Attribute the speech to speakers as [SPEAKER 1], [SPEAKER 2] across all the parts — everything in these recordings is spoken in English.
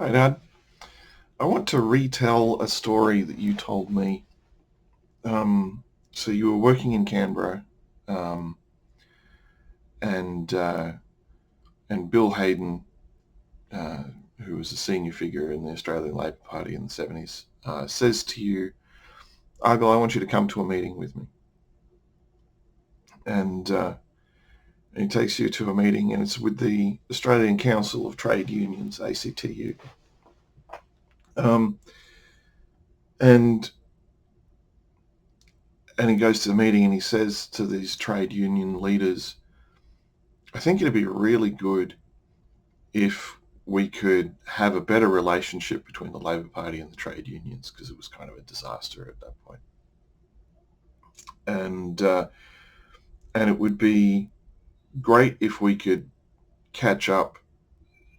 [SPEAKER 1] Hi, Dad. I want to retell a story that you told me. Um, so you were working in Canberra, um, and uh, and Bill Hayden, uh, who was a senior figure in the Australian Labor Party in the 70s, says to you, "Argyle, I want you to come to a meeting with me." And he takes you to a meeting, and it's with the Australian Council of Trade Unions, ACTU. Um, and and he goes to the meeting, and he says to these trade union leaders, "I think it'd be really good if we could have a better relationship between the Labor Party and the trade unions, because it was kind of a disaster at that point. And and it would be great if we could catch up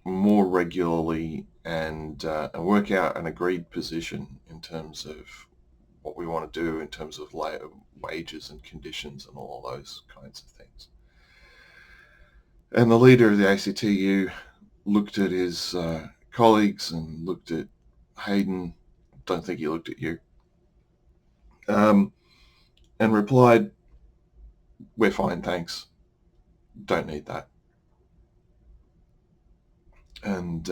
[SPEAKER 1] more regularly and work out an agreed position in terms of what we want to do in terms of wages and conditions and all those kinds of things." And the leader of the ACTU looked at his colleagues and looked at Hayden. Don't think he looked at you. Um, and replied, "We're fine, thanks. Don't need that." And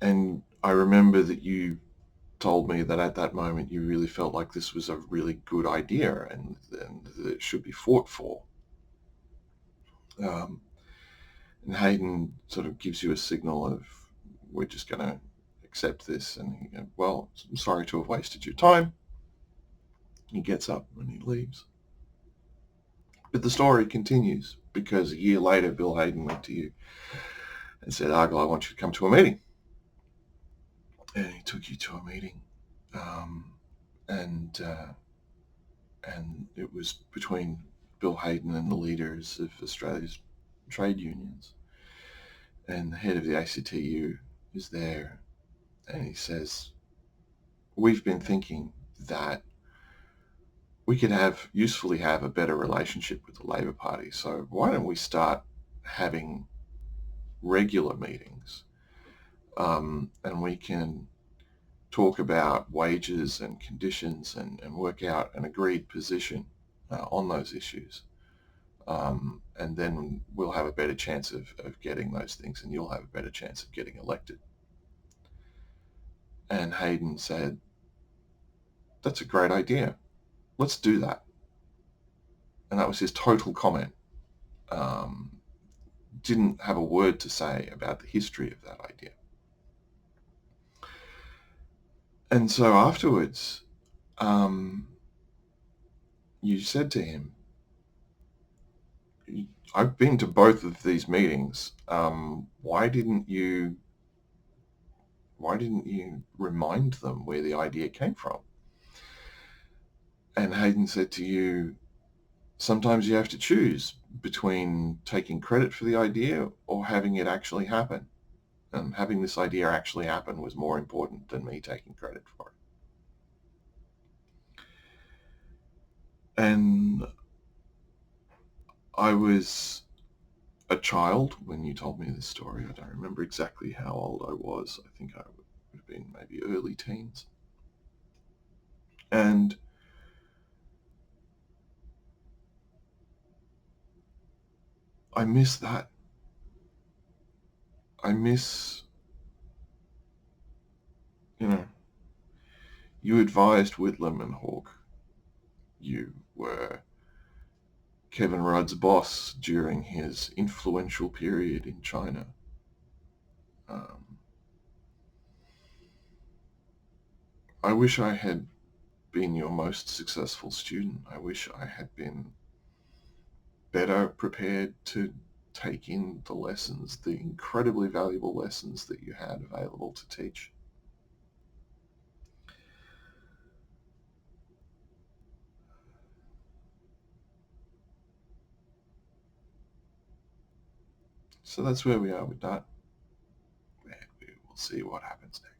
[SPEAKER 1] and I remember that you told me that at that moment you really felt like this was a really good idea and that it should be fought for. Um, and Hayden sort of gives you a signal of, "We're just going to accept this." And he goes, "Well, I'm sorry to have wasted your time." He gets up and he leaves. But the story continues, because a year later, Bill Hayden went to you and said, "Argyle, I want you to come to a meeting." And he took you to a meeting. Um, and and it was between Bill Hayden and the leaders of Australia's trade unions. And the head of the ACTU is there, and he says, "We've been thinking that we could usefully have a better relationship with the Labor Party. So why don't we start having regular meetings, and we can talk about wages and conditions and work out an agreed position on those issues. And then we'll have a better chance of getting those things, and you'll have a better chance of getting elected." And Hayden said, "That's a great idea. Let's do that." And that was his total comment. Um, didn't have a word to say about the history of that idea. And so afterwards, um, you said to him, "I've been to both of these meetings. Why didn't you remind them where the idea came from?" And Hayden said to you, "Sometimes you have to choose between taking credit for the idea or having it actually happen. And having this idea actually happen was more important than me taking credit for it." And I was a child when you told me this story. I don't remember exactly how old I was. I think I would have been maybe early teens. And I miss that. I miss, you know, you advised Whitlam and Hawke. You were Kevin Rudd's boss during his influential period in China. Um, I wish I had been your most successful student. I wish I had been better prepared to take in the lessons, the incredibly valuable lessons that you had available to teach. So that's where we are with that. And we will see what happens next.